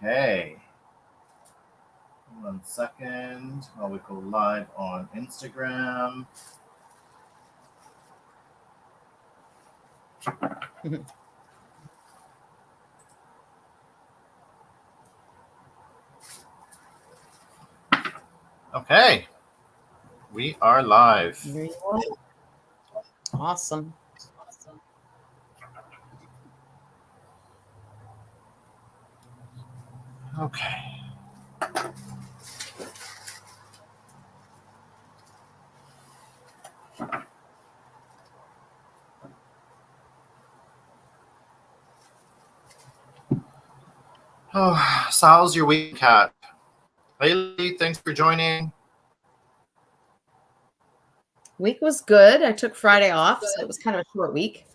Okay. One second while we go live on Instagram. Okay. We are live. There you are. Awesome. Okay. Oh, so how's your week, Kat? Haley, thanks for joining. Week was good. I took Friday off, so it was kind of a short week.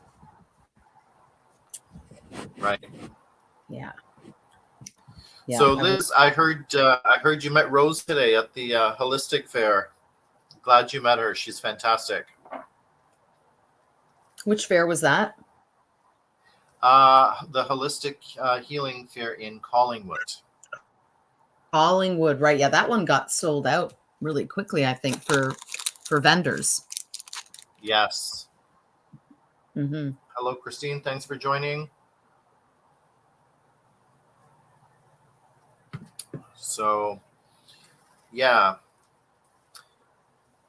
Right. Yeah. So Liz, I heard you met Rose today at the Holistic Fair. Glad you met her. She's fantastic. Which fair was that? The Holistic Healing Fair in Collingwood. Collingwood, right? Yeah, that one got sold out really quickly, I think, for vendors. Yes. Mm-hmm. Hello, Christine. Thanks for joining. So, yeah.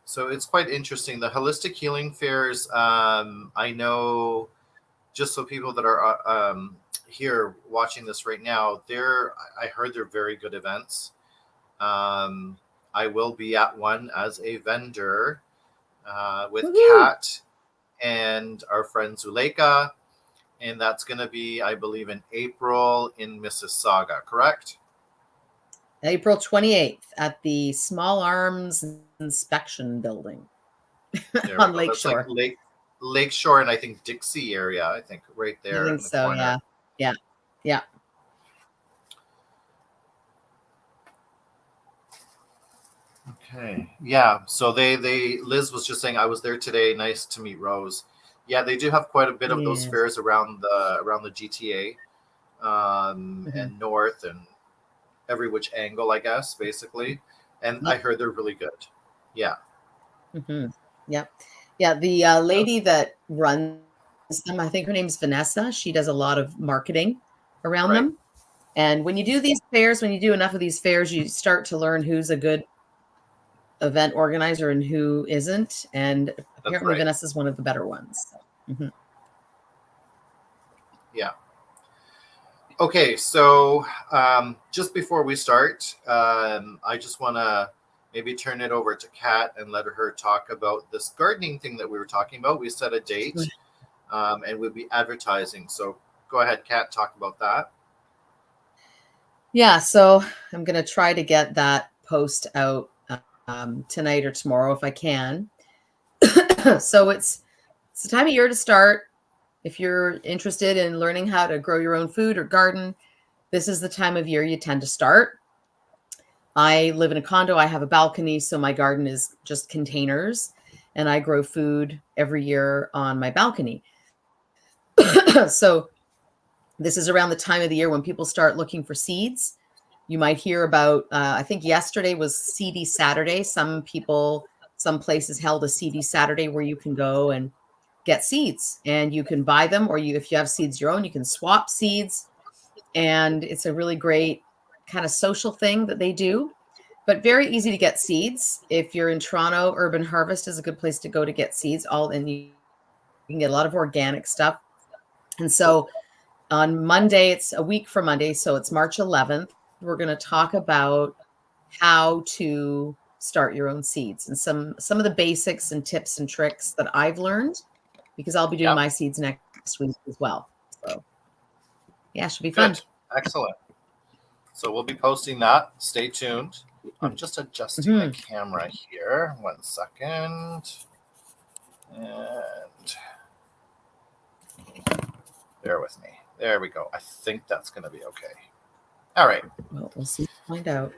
So it's quite interesting. The holistic healing fairs, I know, just so people that are here watching this right now, I heard they're very good events. I will be at one as a vendor with Kat and our friend Zuleika. And that's going to be, I believe, in April in Mississauga, correct? April 28th at the Small Arms Inspection Building on Lakeshore. Like Lakeshore and I think Dixie area, I think right there in the corner. Yeah. Okay. Yeah. So Liz was just saying I was there today. Nice to meet Rose. Yeah, they do have quite a bit of those fairs around the GTA, and north and every which angle, I guess, basically. And I heard they're really good. Yeah. Mm-hmm. Yep. Yeah. The lady that runs them, I think her name's Vanessa. She does a lot of marketing around them. And when you do these fairs, when you do enough of these fairs, you start to learn who's a good event organizer and who isn't. And apparently Vanessa is one of the better ones. Mm-hmm. Yeah. Okay, so just before we start, I just want to maybe turn it over to Kat and let her talk about this gardening thing that we were talking about. We set a date, and we'll be advertising. So go ahead, Kat, talk about that. Yeah, so I'm going to try to get that post out tonight or tomorrow if I can. So it's the time of year to start. If you're interested in learning how to grow your own food or garden, this is the time of year you tend to start. I live in a condo. I have a balcony, so my garden is just containers, and I grow food every year on my balcony. So this is around the time of the year when people start looking for seeds. You might hear about, I think yesterday was Seedy Saturday. Some places held a Seedy Saturday where you can go and get seeds and you can buy them, or if you have seeds your own, you can swap seeds. And it's a really great kind of social thing that they do, but very easy to get seeds. If you're in Toronto, Urban Harvest is a good place to go to get seeds. And you can get a lot of organic stuff. And so on Monday, it's a week from Monday, so it's March 11th. We're going to talk about how to start your own seeds and some of the basics and tips and tricks that I've learned, because I'll be doing my seeds next week as well. So yeah, it should be fun. Excellent. So we'll be posting that. Stay tuned. I'm just adjusting the camera here. 1 second. And bear with me. There we go. I think that's going to be okay. All right. Well, we'll see. Find out.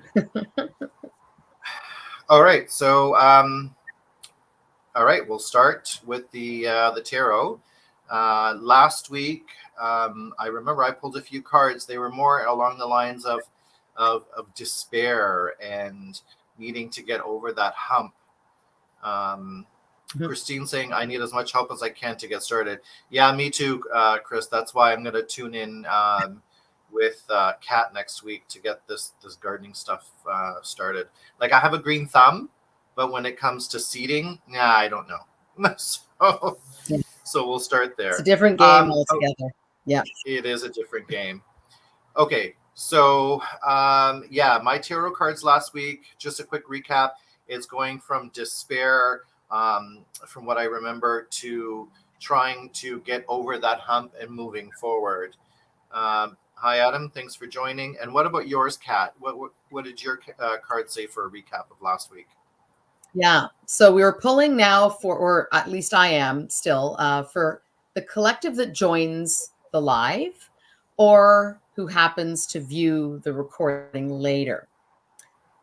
All right. So, all right, we'll start with the tarot. Last week, I remember I pulled a few cards. They were more along the lines of despair and needing to get over that hump. Mhm. Christine saying, I need as much help as I can to get started. Yeah, me too, Chris. That's why I'm going to tune in with Kat next week to get this gardening stuff started. Like, I have a green thumb, but when it comes to seeding, I don't know. so, Yeah. so we'll start It's a there. different game altogether. Yeah. It is a different game. Okay, so yeah, my tarot cards last week, just a quick recap, it's going from despair, from what I remember, to trying to get over that hump and moving forward. Hi, Adam. Thanks for joining. And what about yours, Kat? What did your card say for a recap of last week? Yeah. So we were pulling now for, or at least I am still, for the collective that joins the live or who happens to view the recording later.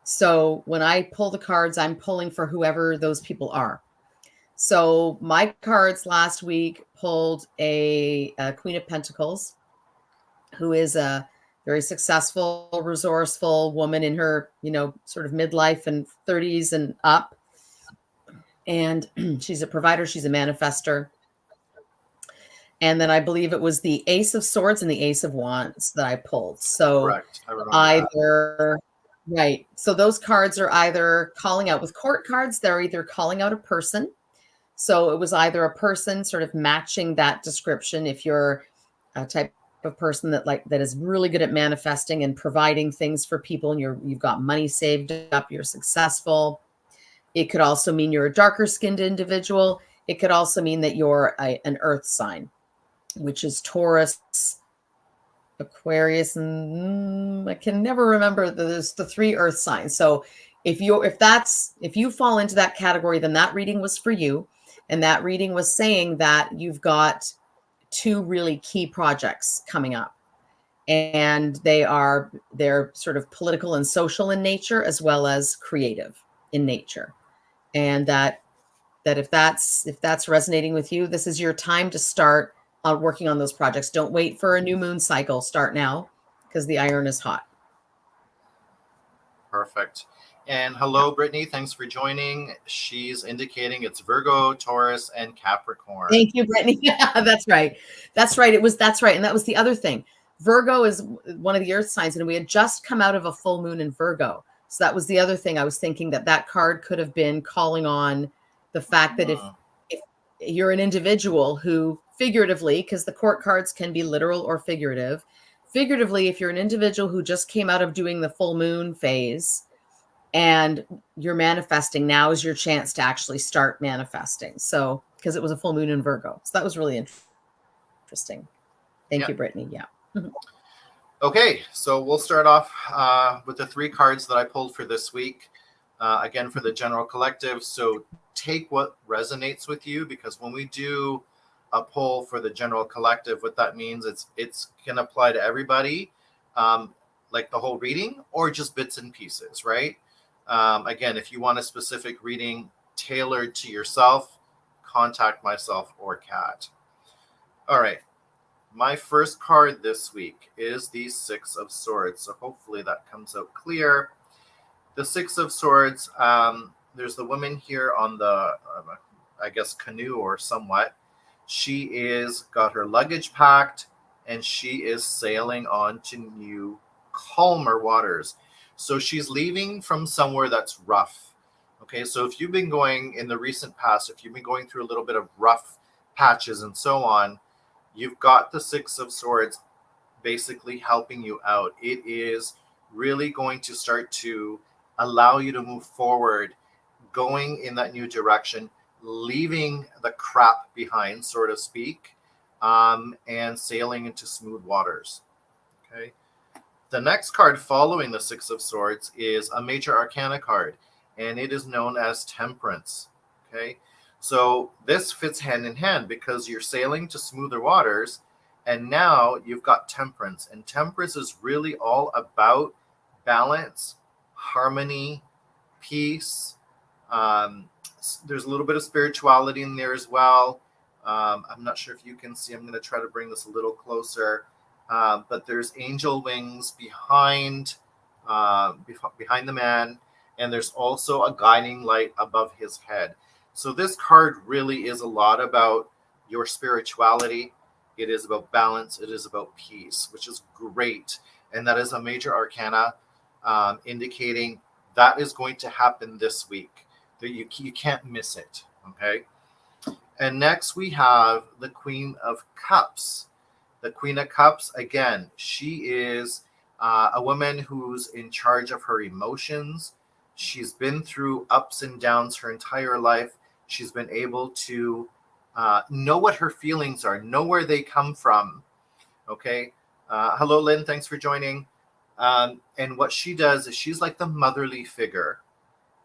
So when I pull the cards, I'm pulling for whoever those people are. So my cards last week pulled a Queen of Pentacles, who is a very successful, resourceful woman in her, sort of midlife and 30s and up. And she's a provider, she's a manifester. And then I believe it was the Ace of Swords and the Ace of Wands that I pulled. So Correct. I remember either, right. So those cards are either calling out, with court cards, they're either calling out a person. So it was either a person sort of matching that description. If you're a type of person that is really good at manifesting and providing things for people, and you've got money saved up, you're successful. It could also mean you're a darker skinned individual. It could also mean that you're an earth sign, which is Taurus, Aquarius, and I can never remember. There's the 3 earth signs. So if you fall into that category, then that reading was for you. And that reading was saying that you've got 2 really key projects coming up. And they're sort of political and social in nature, as well as creative in nature. And that if that's resonating with you, this is your time to start working on those projects. Don't wait for a new moon cycle. Start now, because the iron is hot. Perfect. And hello, Brittany. Thanks for joining. She's indicating it's Virgo, Taurus, and Capricorn. Thank you, Brittany. That's right. That's right. That's right. And that was the other thing. Virgo is one of the earth signs, and we had just come out of a full moon in Virgo. So that was the other thing. I was thinking that card could have been calling on the fact that if you're an individual who figuratively, because the court cards can be literal or figuratively, if you're an individual who just came out of doing the full moon phase and you're manifesting, now is your chance to actually start manifesting. So, because it was a full moon in Virgo. So that was really interesting. Thank you, Brittany. Yeah. Okay, so we'll start off with the 3 cards that I pulled for this week. Again, for the general collective. So take what resonates with you, because when we do a pull for the general collective, what that means, it's can apply to everybody, like the whole reading, or just bits and pieces, right? Again, if you want a specific reading tailored to yourself, contact myself or Kat. All right. My first card this week is the 6 of Swords. So hopefully that comes out clear. The 6 of Swords, there's the woman here on the, I guess, canoe or somewhat. She is got her luggage packed, and she is sailing on to new, calmer waters. So she's leaving from somewhere that's rough. Okay, so if you've been going in the recent past, if you've been going through a little bit of rough patches and so on, you've got the 6 of Swords basically helping you out. It is really going to start to allow you to move forward, going in that new direction, leaving the crap behind, so to speak, and sailing into smooth waters. Okay. The next card following the 6 of Swords is a major arcana card, and it is known as Temperance. Okay. So this fits hand in hand, because you're sailing to smoother waters, and now you've got Temperance. And Temperance is really all about balance, harmony, peace. There's a little bit of spirituality in there as well. I'm not sure if you can see. I'm going to try to bring this a little closer. But there's angel wings behind the man, and there's also a guiding light above his head. So this card really is a lot about your spirituality. It is about balance. It is about peace, which is great. And that is a major arcana, indicating that is going to happen this week. That you can't miss it. Okay. And next we have the Queen of Cups. The Queen of Cups, again, she is a woman who's in charge of her emotions. She's been through ups and downs her entire life. She's been able to know what her feelings are, know where they come from. Okay. Hello, Lynn. Thanks for joining. And what she does is she's like the motherly figure.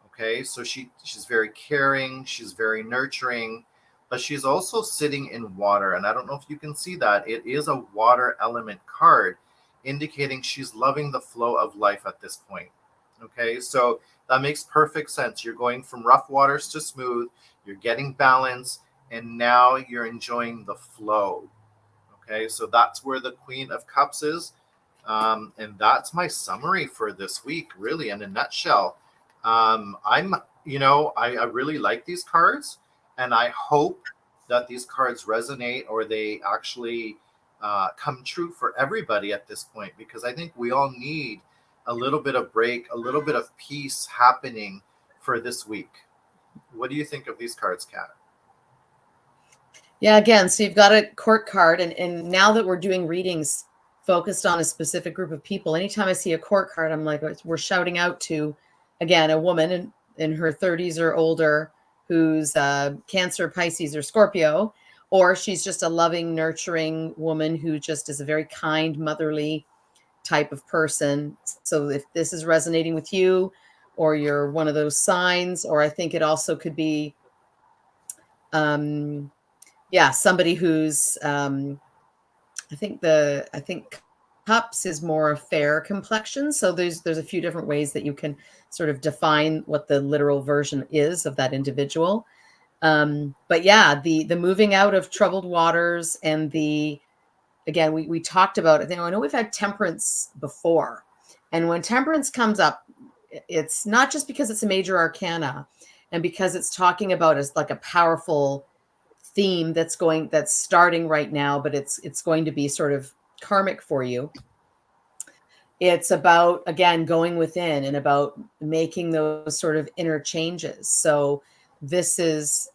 Okay. So she's very caring. She's very nurturing. But she's also sitting in water. And I don't know if you can see that. It is a water element card, indicating she's loving the flow of life at this point. Okay, so that makes perfect sense. You're going from rough waters to smooth, you're getting balance, and now you're enjoying the flow. Okay, so that's where the Queen of Cups is. And that's my summary for this week, really, in a nutshell. I really like these cards. And I hope that these cards resonate, or they actually come true for everybody at this point, because I think we all need a little bit of break, a little bit of peace happening for this week. What do you think of these cards, Kat? Yeah, again, so you've got a court card, and now that we're doing readings focused on a specific group of people, anytime I see a court card, I'm like, we're shouting out to, again, a woman in her 30s or older, who's Cancer, Pisces, or Scorpio, or she's just a loving, nurturing woman who just is a very kind, motherly type of person. So if this is resonating with you, or you're one of those signs, or I think it also could be, somebody who's, I think Cups is more a fair complexion. So there's a few different ways that you can sort of define what the literal version is of that individual. But yeah, the moving out of troubled waters, and again, we talked about it. I know we've had Temperance before. And when Temperance comes up, it's not just because it's a major arcana and because it's talking about as like a powerful theme that's starting right now, but it's going to be sort of karmic for you. It's about, again, going within and about making those sort of inner changes. So this is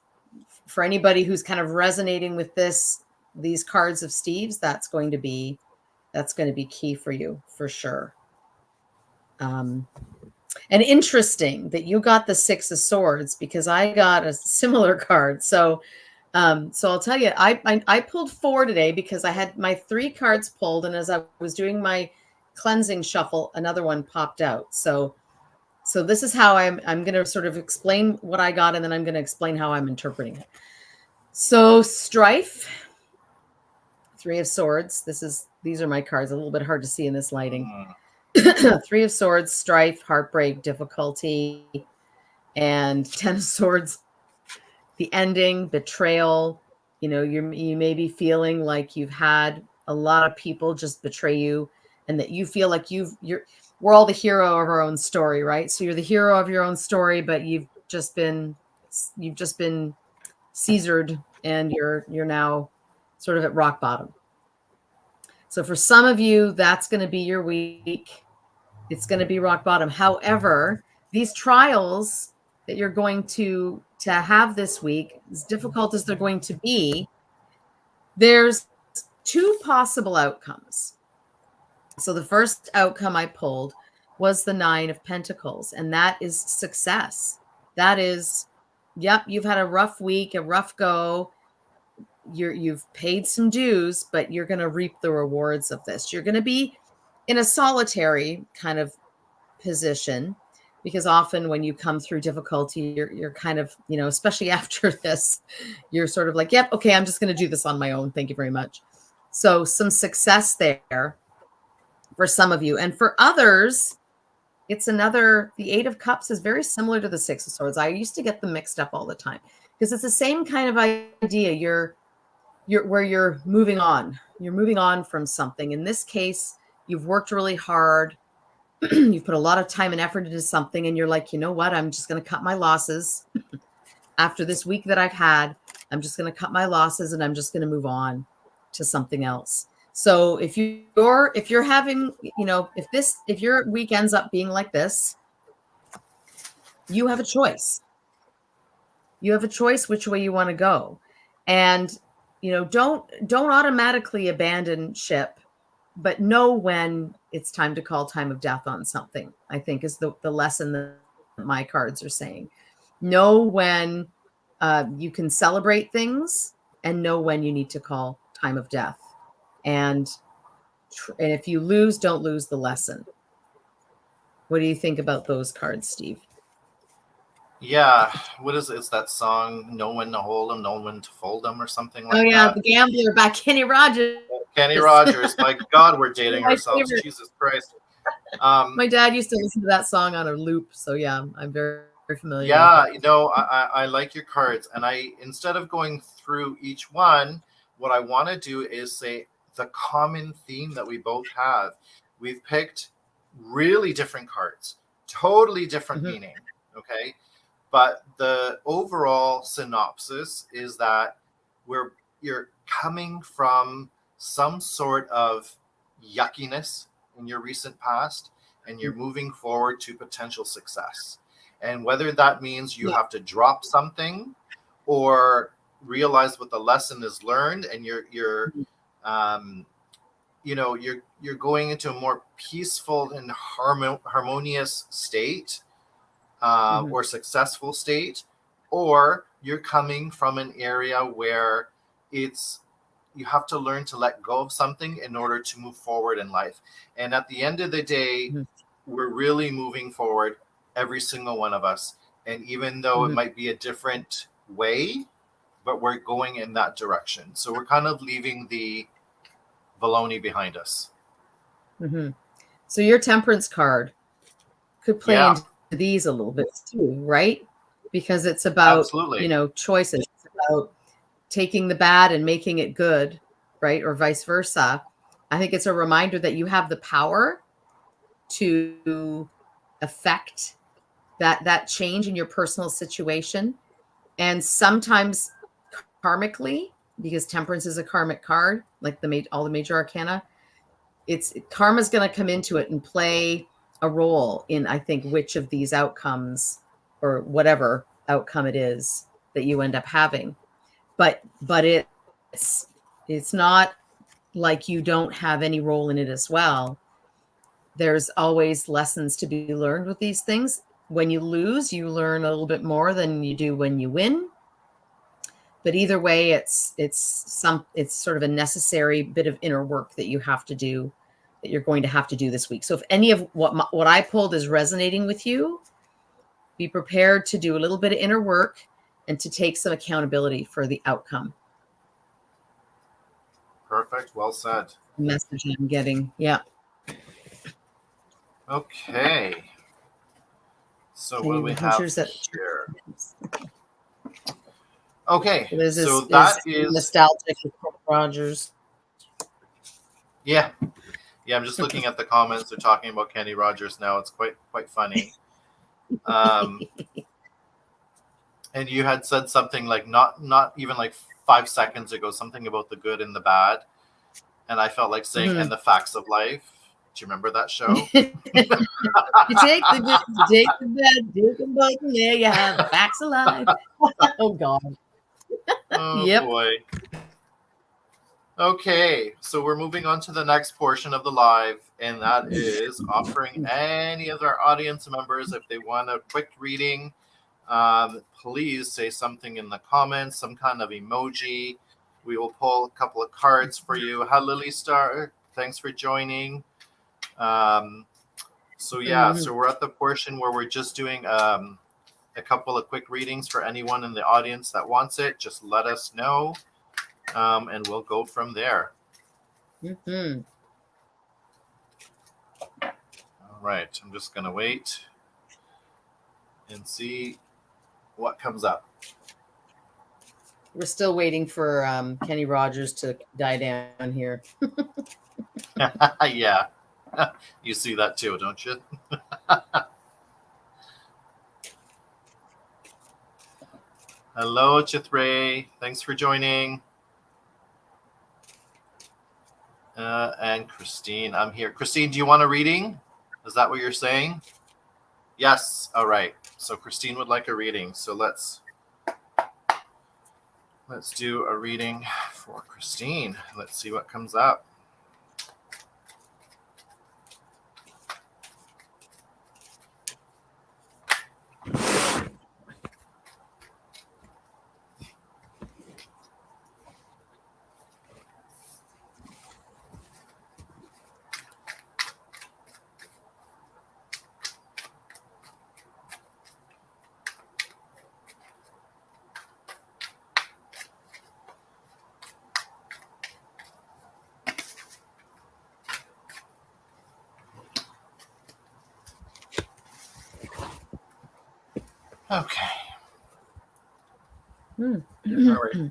for anybody who's kind of resonating with these cards of Steve's, that's going to be key for you for sure. And interesting that you got the Six of Swords, because I got a similar card. So I'll tell you, I pulled 4 today because I had my 3 cards pulled, and as I was doing my cleansing shuffle, another one popped out. So this is how I'm going to sort of explain what I got, and then I'm going to explain how I'm interpreting it. So Strife, 3 of Swords. These are my cards. A little bit hard to see in this lighting. 3 of Swords, strife, heartbreak, difficulty, and 10 of Swords, the ending, betrayal. You may be feeling like you've had a lot of people just betray you, and that you feel like we're all the hero of our own story, right? So you're the hero of your own story, but you've just been Caesared, and you're now sort of at rock bottom. So for some of you, that's going to be your week. It's going to be rock bottom. However, these trials that you're going to have this week, as difficult as they're going to be, there's 2 possible outcomes. So the first outcome I pulled was the 9 of Pentacles, and that is success. That is, yep, you've had a rough week, a rough go. You've paid some dues, but you're going to reap the rewards of this. You're going to be in a solitary kind of position, because often when you come through difficulty, you're kind of, especially after this, you're sort of like, yep, okay, I'm just going to do this on my own. Thank you very much. So some success there for some of you. And for others, it's the 8 of Cups is very similar to the 6 of Swords. I used to get them mixed up all the time because it's the same kind of idea. you're moving on. You're moving on from something. In this case, you've worked really hard. You've put a lot of time and effort into something, and you're like, you know what? I'm just going to cut my losses after this week that I've had. I'm just going to cut my losses, and I'm just going to move on to something else. So if you're having, if your week ends up being like this, you have a choice. You have a choice which way you want to go. And don't automatically abandon ship, but know when it's time to call time of death on something, I think is the lesson that my cards are saying. Know when you can celebrate things, and know when you need to call time of death. And if you lose, don't lose the lesson. What do you think about those cards, Steve? Yeah, what is it? It's that song, "Know When to Hold 'Em, Know When to Fold 'Em," or something like that. The Gambler by Kenny Rogers. Kenny Rogers. My God, we're dating My ourselves. favorite. Jesus Christ. My dad used to listen to that song on a loop, so yeah, I'm very, very familiar. Yeah, with it. I like your cards, and instead of going through each one, what I want to do is say the common theme that we both have. We've picked really different cards, totally different meaning. Okay. But the overall synopsis is that you're coming from some sort of yuckiness in your recent past, and you're moving forward to potential success. And whether that means you have to drop something or realize what the lesson is learned, and you're going into a more peaceful and harmonious state, or successful state, or you're coming from an area where you have to learn to let go of something in order to move forward in life. And at the end of the day, we're really moving forward, every single one of us. And even though it might be a different way, but we're going in that direction. So we're kind of leaving the baloney behind us. So your Temperance card could play into these a little bit too, right? Because it's about, absolutely, choices. It's about taking the bad and making it good, right? Or vice versa. I think it's a reminder that you have the power to affect that change in your personal situation. And sometimes karmically, because Temperance is a karmic card, like all the major arcana, karma's going to come into it and play a role in, I think, which of these outcomes, or whatever outcome it is that you end up having. But it's not like you don't have any role in it as well. There's always lessons to be learned with these things. When you lose, you learn a little bit more than you do when you win. But either way, it's sort of a necessary bit of inner work that you have to do, that you're going to have to do this week. So if any of what I pulled is resonating with you, be prepared to do a little bit of inner work and to take some accountability for the outcome. Perfect. Well said. The message I'm getting. Yeah. Okay. So what do we have here? Okay. So that is nostalgic with Rogers. Yeah. Yeah, I'm just looking at the comments. They're talking about Kenny Rogers now. It's quite funny. And you had said something like not even like 5 seconds ago, something about the good and the bad. And I felt like saying, and the facts of life. Do you remember that show? You take the good, you take the bad, take them both, and there you have the facts of life. Oh, God. Oh, boy. Okay, so we're moving on to the next portion of the live, and that is offering any of our audience members, if they want a quick reading, please say something in the comments, some kind of emoji. We will pull a couple of cards for you. Hi, Lily Star. Thanks for joining. So we're at the portion where we're just doing a couple of quick readings for anyone in the audience that wants it. Just let us know. And we'll go from there. All right. I'm just going to wait and see what comes up. We're still waiting for Kenny Rogers to die down here. Yeah. You see that too, don't you? Hello, Chithray. Thanks for joining. And Christine, I'm here. Christine, do you want a reading? Is that what you're saying? Yes. All right. So Christine would like a reading. So let's do a reading for Christine. Let's see what comes up. Okay. All right.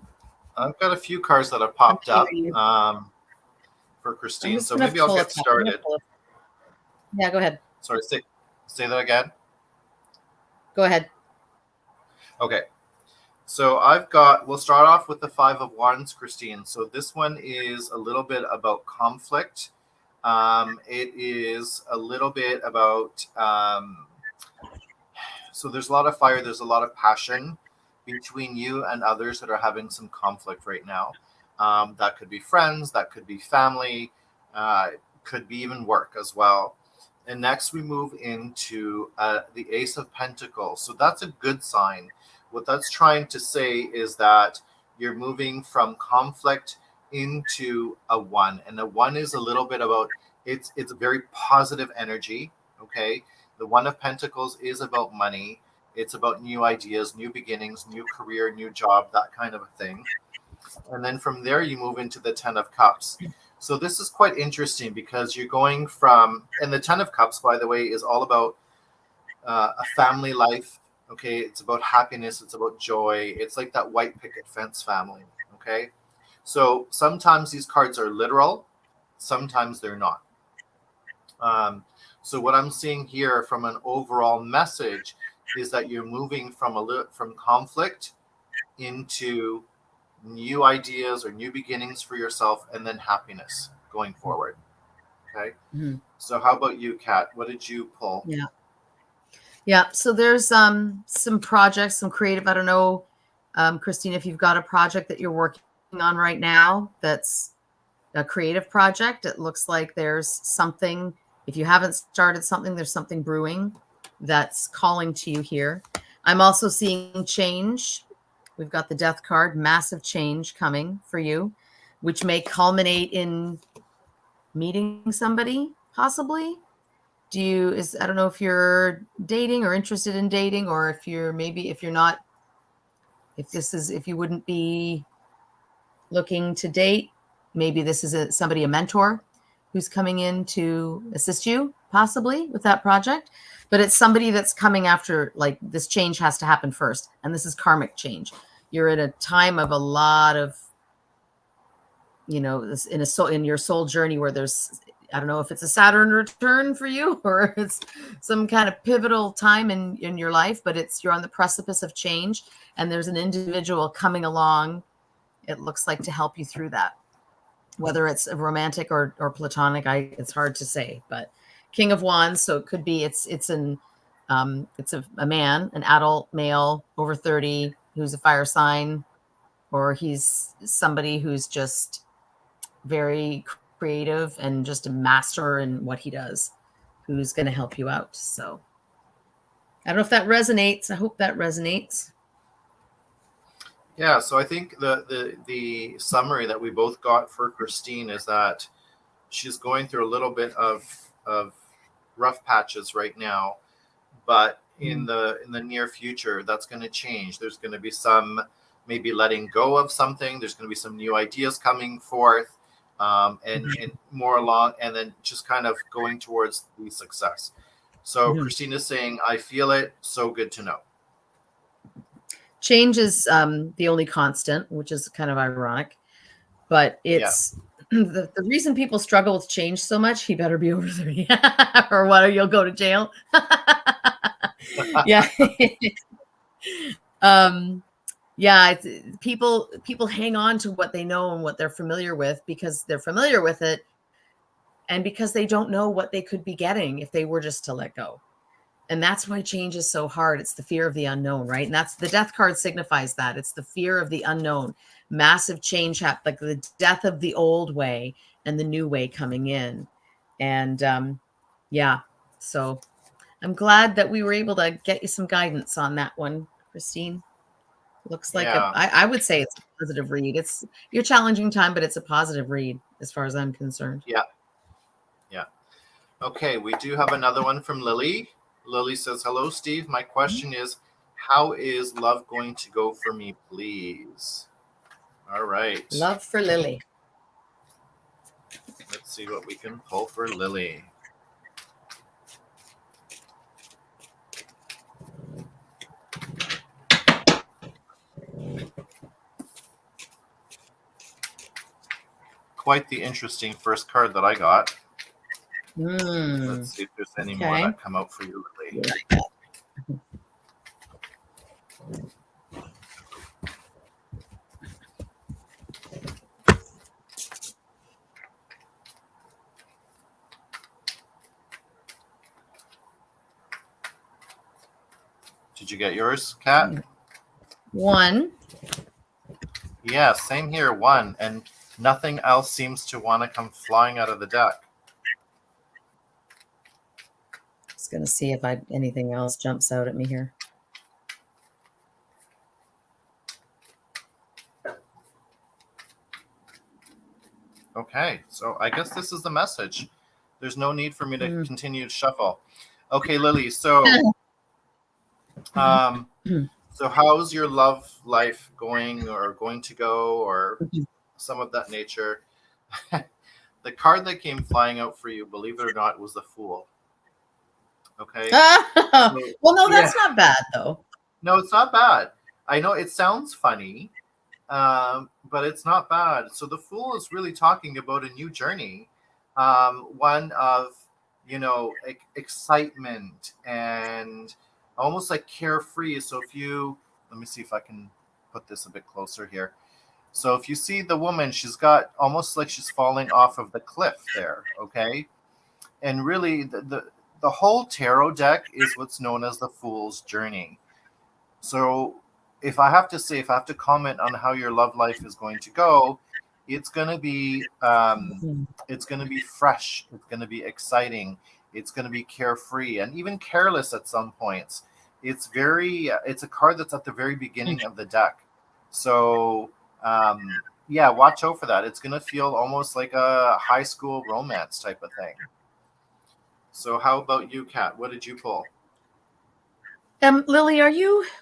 I've got a few cards that have popped up for Christine, so maybe I'll get started. Yeah, go ahead. Sorry, say that again. Go ahead. Okay. So we'll start off with the Five of Wands, Christine. So this one is a little bit about conflict. It is a little bit about, so there's a lot of fire, there's a lot of passion between you and others that are having some conflict right now. That could be friends, that could be family, could be even work as well. And next we move into the Ace of Pentacles. So that's a good sign. What that's trying to say is that you're moving from conflict into a one. And the one is a little bit about, it's a very positive energy, okay? The One of Pentacles is about money. It's about new ideas, new beginnings, new career, new job, that kind of a thing. And then from there, you move into the Ten of Cups. So this is quite interesting because you're going from, and the Ten of Cups, by the way, is all about a family life. Okay, it's about happiness. It's about joy. It's like that white picket fence family. Okay, so sometimes these cards are literal, sometimes they're not. So what I'm seeing here from an overall message is that you're moving from conflict into new ideas or new beginnings for yourself, and then happiness going forward. Okay. Mm-hmm. So how about you, Kat? What did you pull? Yeah. So there's some projects, some creative. I don't know, Christine, if you've got a project that you're working on right now that's a creative project. It looks like there's something. If you haven't started something, there's something brewing that's calling to you here. I'm also seeing change. We've got the Death card, massive change coming for you, which may culminate in meeting somebody, possibly. I don't know if you're dating or interested in dating, or if you wouldn't be looking to date, maybe this is a mentor who's coming in to assist you possibly with that project. But it's somebody that's coming after, like, this change has to happen first. And this is karmic change. You're at a time of a lot of, in your soul journey where there's, I don't know if it's a Saturn return for you or it's some kind of pivotal time in your life, but you're on the precipice of change, and there's an individual coming along, it looks like, to help you through that. Whether it's a romantic or platonic, it's hard to say. But King of Wands, so it could be it's a man, an adult male over 30 who's a fire sign, or he's somebody who's just very creative and just a master in what he does, who's going to help you out. So I don't know if that resonates. I hope that resonates. Yeah, so I think the summary that we both got for Christine is that she's going through a little bit of rough patches right now, but in the near future, that's going to change. There's going to be some maybe letting go of something. There's going to be some new ideas coming forth, and more along, and then just kind of going towards the success. So Christine is saying, I feel it. So good to know. Change is the only constant, which is kind of ironic. But it's the reason people struggle with change so much, he better be over 30 or what, or you'll go to jail. Yeah. Yeah, people hang on to what they know and what they're familiar with because they're familiar with it and because they don't know what they could be getting if they were just to let go. And that's why change is so hard. It's the fear of the unknown, right? And that's the death card signifies that. It's the fear of the unknown. Massive change like the death of the old way and the new way coming in. And yeah, so I'm glad that we were able to get you some guidance on that one, Christine. Looks like I would say it's a positive read. It's your challenging time, but it's a positive read as far as I'm concerned. Yeah. Okay, we do have another one from Lily. Lily says, hello, Steve. My question is, how is love going to go for me, please? All right. Love for Lily. Let's see what we can pull for Lily. Quite the interesting first card that I got. Let's see if there's any more that come out for you, Lily. Did you get yours, Kat? One. Yeah, same here, one. And nothing else seems to want to come flying out of the deck. Just going to see if anything else jumps out at me here. Okay, so I guess this is the message. There's no need for me to continue to shuffle. Okay, Lily, so so how's your love life going or going to go or some of that nature? The card that came flying out for you, believe it or not, was the Fool. Okay. Well, no, that's not bad though. No, it's not bad. I know it sounds funny, but it's not bad. So the Fool is really talking about a new journey, one of, excitement and almost like carefree. So let me see if I can put this a bit closer here. So if you see the woman, she's got almost like she's falling off of the cliff there. Okay. And really the whole tarot deck is what's known as the Fool's Journey. So if I have to comment on how your love life is going to go, it's going to be fresh. It's going to be exciting. It's going to be carefree and even careless at some points. It's a card that's at the very beginning of the deck. So watch out for that. It's going to feel almost like a high school romance type of thing. So how about you, Kat? What did you pull? Lily,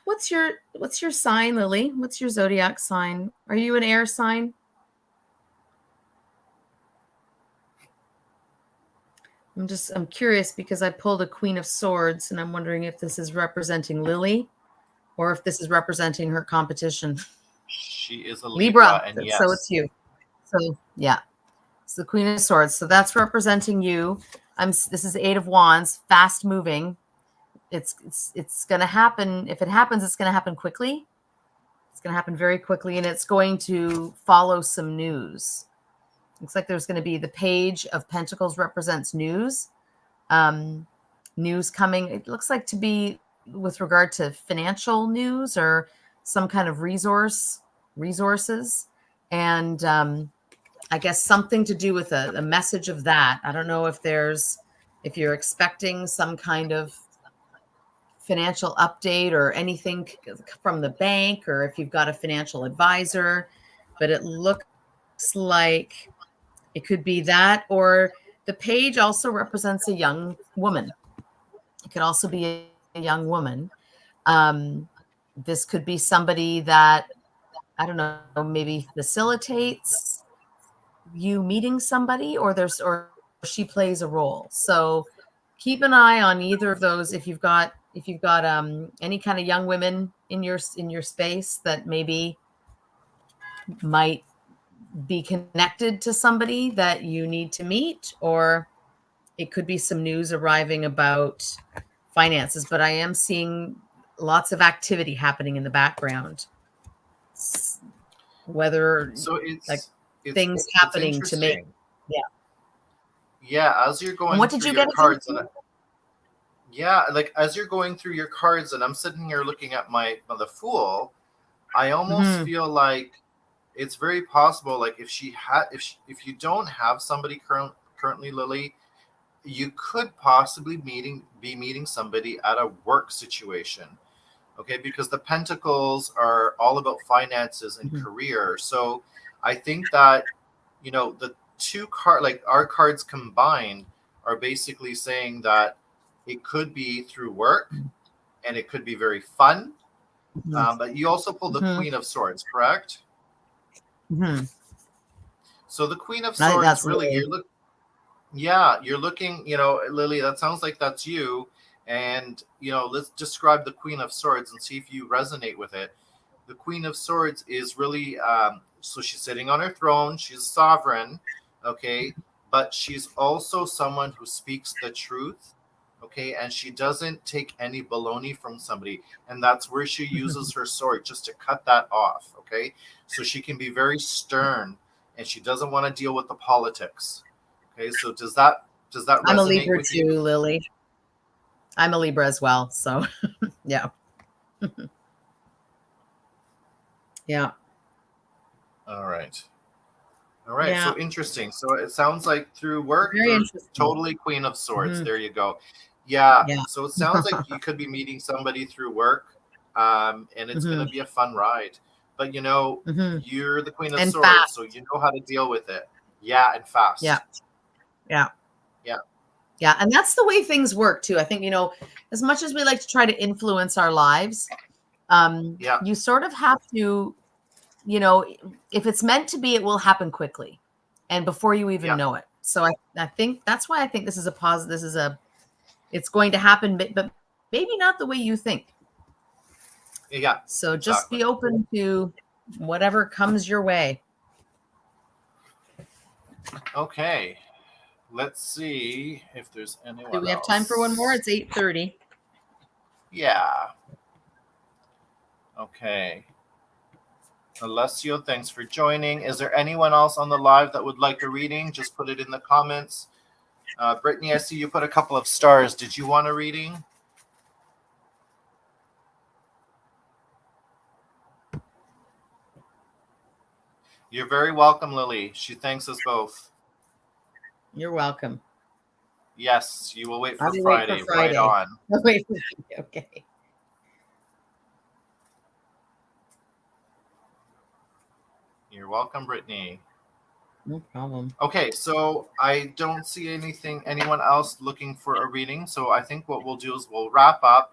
what's your sign, Lily? What's your zodiac sign? Are you an air sign? I'm curious because I pulled a Queen of Swords and I'm wondering if this is representing Lily or if this is representing her competition. She is a Libra and yes. So it's you. So yeah, it's the Queen of Swords. So that's representing you. This is Eight of Wands, fast moving. It's going to happen. If it happens, it's going to happen quickly. It's going to happen very quickly, and it's going to follow some news. Looks like there's going to be the Page of Pentacles represents news. News coming. It looks like to be with regard to financial news or some kind of resources. And I guess something to do with a message of that. I don't know if you're expecting some kind of financial update or anything from the bank, or if you've got a financial advisor, but it looks like it could be that, or the Page also represents a young woman. It could also be a young woman. This could be somebody that, I don't know, maybe facilitates you meeting somebody, or she plays a role. So keep an eye on either of those. If you've got if you've got any kind of young women in your space that maybe might be connected to somebody that you need to meet, or it could be some news arriving about finances. But I am seeing lots of activity happening in the background, whether So like it's things it's happening to make. interesting. Yeah. Yeah, as you're And going what did through you your get into? cards, and yeah, like as you're going through your cards, and I'm sitting here looking at the Fool, I almost Hmm. feel like it's very possible. Like if you don't have somebody currently, Lily, you could possibly be meeting somebody at a work situation. Okay, because the Pentacles are all about finances and Hmm. career. So I think that the like our cards combined are basically saying that it could be through work and it could be very fun. Hmm. But you also pulled the Hmm. Queen of Swords, correct? Hmm. So the Queen of I think Swords, that's really, Lily. yeah, you're looking, Lily, that sounds like that's you. And, let's describe the Queen of Swords and see if you resonate with it. The Queen of Swords is really, so she's sitting on her throne, she's sovereign, okay, but she's also someone who speaks the truth, okay, and she doesn't take any baloney from somebody. And that's where she uses her sword, just to cut that off, okay? So she can be very stern and she doesn't want to deal with the politics. Okay, so does that I'm a resonate Libra with too, you? Lily. I'm a Libra as well. So yeah. Yeah. All right. All right. Yeah. So interesting. So it sounds like through work, Very they're interesting. totally Queen of Swords. Hmm. There you go. Yeah. Yeah. So it sounds like you could be meeting somebody through work, and it's going Hmm. to be a fun ride. But Hmm. you're the Queen of And Swords, so fast. you know how to deal with it. Yeah, and Yeah. fast. Yeah. Yeah. Yeah. And that's the way things work too. I think, as much as we like to try to influence our lives, Yeah. you sort of have to, you know, if it's meant to be, it will happen quickly and before you even Yeah. know it. So I think that's why I think this is a positive. It's going to happen, but maybe not the way you think. Yeah. So just Exactly. be open to whatever comes your way. Okay. Let's see if there's Do anyone we have time for one more? else. It's 8:30. Yeah. Okay. Alessio, thanks for joining. Is there anyone else on the live that would like a reading? Just put it in the comments. Brittany, I see you put a couple of stars. Did you want a reading? You're very welcome, Lily. She thanks us both. You're welcome. Yes, you will wait I'll for be waiting for Friday. Right Friday. on. Wait. Okay. You're welcome, Brittany. No problem. Okay, so I don't see anyone else looking for a reading. So I think what we'll do is we'll wrap up.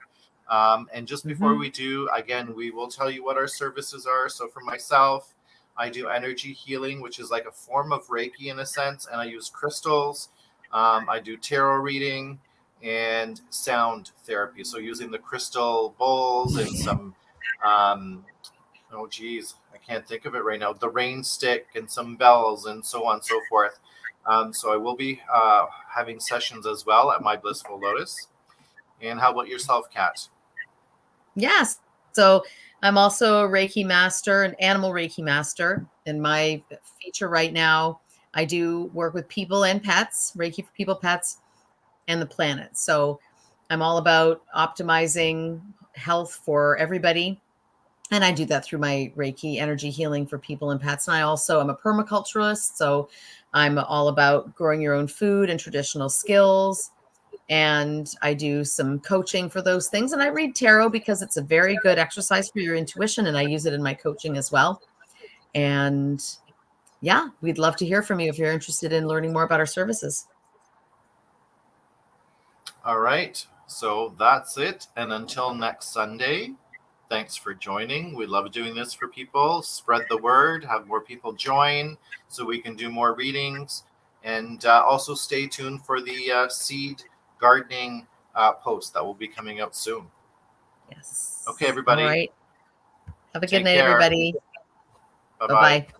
And just before Hmm. we do, again, we will tell you what our services are. So for myself, I do energy healing, which is like a form of Reiki in a sense, and I use crystals. I do tarot reading and sound therapy. So using the crystal bowls and some oh geez, I can't think of it right now. The rain stick and some bells and so on and so forth. So I will be having sessions as well at my Blissful Lotus. And how about yourself, Kat? Yes. So I'm also a Reiki master, an animal Reiki master. In my feature right now, I do work with people and pets, Reiki for people, pets, and the planet. So I'm all about optimizing health for everybody. And I do that through my Reiki energy healing for people and pets. And I also am a permaculturalist. So I'm all about growing your own food and traditional skills. And I do some coaching for those things. And I read tarot because it's a very good exercise for your intuition. And I use it in my coaching as well. And yeah, we'd love to hear from you if you're interested in learning more about our services. All right. So that's it. And until next Sunday, thanks for joining. We love doing this for people. Spread the word, have more people join so we can do more readings. And also stay tuned for the seed gardening post that will be coming out soon. Yes. Okay, everybody. All right. Have a good Take night, care. everybody. Bye-bye. Bye-bye.